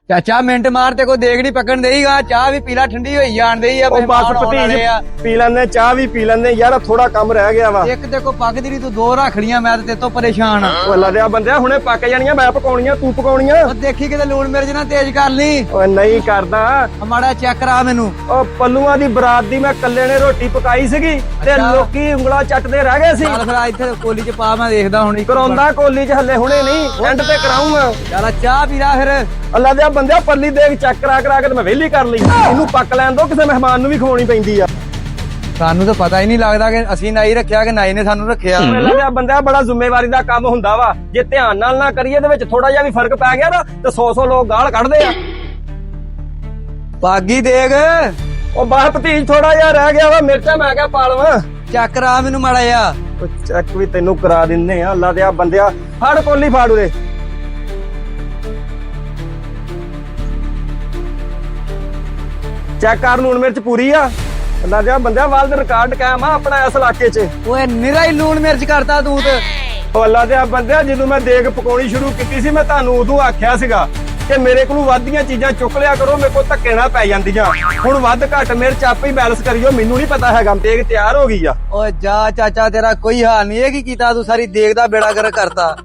ਚਾਚਾ ਮਿੰਟ ਮਾਰ ਤੇ ਕੋਈ ਦੇਖ ਨਹੀਂ ਪਕਣ ਦੇਈਗਾ ਚਾਹ ਵੀ ਪੀਲਾ ਠੰਡੀ ਹੋਈ ਜਾਣ ਦੇਈ ਆ ਉਹ ਬਸ ਭਤੀਜ ਪੀ ਲੈਂਦੇ ਚਾਹ ਵੀ ਪੀ ਲੈਂਦੇ ਯਾਰ ਥੋੜਾ ਕੰਮ ਰਹਿ ਗਿਆ ਵਾ ਇੱਕ ਤੇ ਕੋ ਪੱਕਦੀ ਨਹੀਂ ਤੂੰ ਦੋ ਰੱਖ ਲੀਆਂ ਮੈਂ ਤੇ ਤੇਤੋਂ ਪਰੇਸ਼ਾਨ ਆ ਓ ਲੱਦਿਆ ਬੰਦਿਆ ਹੁਣੇ ਪੱਕ ਜਾਣੀਆਂ ਮੈਂ ਪਕਾਉਣੀਆਂ ਤੂੰ ਪਕਾਉਣੀਆਂ ਉਹ ਦੇਖੀ ਕਿਤੇ ਲੂਣ ਮਿਰਚ ਨਾ ਤੇਜ਼ ਕਰ ਲਈ ਓਏ ਨਹੀਂ ਕਰਦਾ ਮਾੜਾ ਚੈੱਕ ਕਰਾ ਮੈਨੂੰ ਉਹ ਪੱਲੂਆਂ ਦੀ ਬਰਾਤ ਦੀ ਮੈਂ ਕੱਲੇ ਨੇ ਰੋਟੀ ਪਕਾਈ ਸੀਗੀ ਤੇ ਲੋਕੀ ਉਂਗਲਾਂ ਚੱਟਦੇ ਰਹਿ ਗਏ ਸੀ ਚੱਲ ਫਿਰ ਇੱਥੇ ਕੋਲੀ ਚ ਪਾ ਮੈਂ ਦੇਖਦਾ ਹੁਣ ਕਰਾਉਂਦਾ ਕੋਲੀ ਚ ਹੱਲੇ ਹੁਣੇ ਨਹੀਂ ਐਂਡ ਤੇ ਕਰਾਉਂਗਾ ਚੱਲ ਚਾਹ ਪੀਲਾ ਫਿਰ ਅੱਲਾ ਦੇ ਬੰਦਿਆ ਪੱਲੀ ਦੇਖ ਚੈੱਕ ਕਰਾ ਕੇ ਤੇ ਮੈਂ ਵਿਹਲੀ ਕਰ ਲਈ ਇਹਨੂੰ ਪੱਕ ਲੈਣ ਦੋ ਕਿਸੇ ਮਹਿਮਾਨ ਨੂੰ ਵੀ ਖਵਾਉਣੀ ਪੈਂਦੀ ਆ ਸਾਨੂੰ ਤਾਂ ਪਤਾ ਹੀ ਨਹੀਂ ਲੱਗਦਾ ਕਿ ਅਸੀਂ ਨਾਈ ਰੱਖਿਆ ਕਿ ਨਾਈ ਨੇ ਸਾਨੂੰ ਰੱਖਿਆ ਅੱਲਾ ਦੇ ਬੰਦਿਆ ਬੜਾ ਜ਼ਿੰਮੇਵਾਰੀ ਦਾ ਕੰਮ ਹੁੰਦਾ ਵਾ ਜੇ ਧਿਆਨ ਨਾਲ ਨਾ ਕਰੀਏ ਤੇ ਵਿੱਚ ਥੋੜਾ ਜਿਹਾ ਵੀ ਫਰਕ ਪੈ ਗਿਆ ਨਾ ਤੇ 100 ਲੋਕ ਗਾਲ ਕੱਢਦੇ ਆ ਪਾਗੀ ਦੇਖ ਉਹ ਬਾਹਰ ਭਤੀਜ ਥੋੜਾ ਜਿਹਾ ਰਹਿ ਗਿਆ ਵਾ ਮਿਰਚਾਂ ਮੈਂ ਕਿਹਾ ਪਾ ਲਵਾਂ ਚੈੱਕ ਕਰਾ ਮੈਨੂੰ ਮਾੜਾ ਜਿਹਾ ਉਹ ਚੈੱਕ ਵੀ ਤੈਨੂੰ ਕਰਾ ਦਿੰਨੇ ਆ ਅੱਲਾ ਦੇ ਬੰਦਿਆ ਫੜ ਕੋਲੀ ਫਾੜ ਉਰੇ ਚੈੱਕ ਕਰ ਲੂਣ ਮਿਰਚ ਪੂਰੀ ਆ ਅੱਲਾ ਦੇ ਬੰਦਿਆ ਵਾਲ ਦੇ ਰਿਕਾਰਡ ਕਾਇਮ ਆ ਆਪਣਾ ਇਸ ਇਲਾਕੇ 'ਚ ਓਏ ਨਿਰਾ ਹੀ ਲੂਣ ਮਿਰਚ ਕਰਤਾ ਤੂੰ ਤੇ ਉਹ ਅੱਲਾ ਦੇ ਬੰਦਿਆ ਜਦੋਂ ਮੈਂ ਦੇਗ ਪਕਾਉਣੀ ਸ਼ੁਰੂ ਕੀਤੀ ਸੀ ਮੈਂ ਤੁਹਾਨੂੰ ਉਦੋਂ ਆਖਿਆ ਸੀਗਾ ਕਿ ਮੇਰੇ ਕੋਲੋਂ ਵੱਧੀਆਂ ਚੀਜ਼ਾਂ ਚੁੱਕ ਲਿਆ ਕਰੋ ਮੇਰੇ ਕੋਲ ਧੱਕੇ ਨਾਲ ਪੈ ਜਾਂਦੀਆਂ ਹੁਣ ਵੱਧ ਘੱਟ ਮਿਰਚ ਆਪੇ ਹੀ ਬੈਲੈਂਸ ਕਰਿਓ ਮੈਨੂੰ ਨਹੀਂ ਪਤਾ ਹੈਗਾ ਦੇਗ ਤਿਆਰ ਹੋ ਗਈ ਆ ਓਏ ਜਾ ਚਾਚਾ ਤੇਰਾ ਕੋਈ ਹਾਲ ਨਹੀਂ ਇਹ ਕੀ ਕੀਤਾ ਤੂੰ ਸਾਰੀ ਦੇਗ ਦਾ ਬੇੜਾ ਗਰਕ ਕਰਤਾ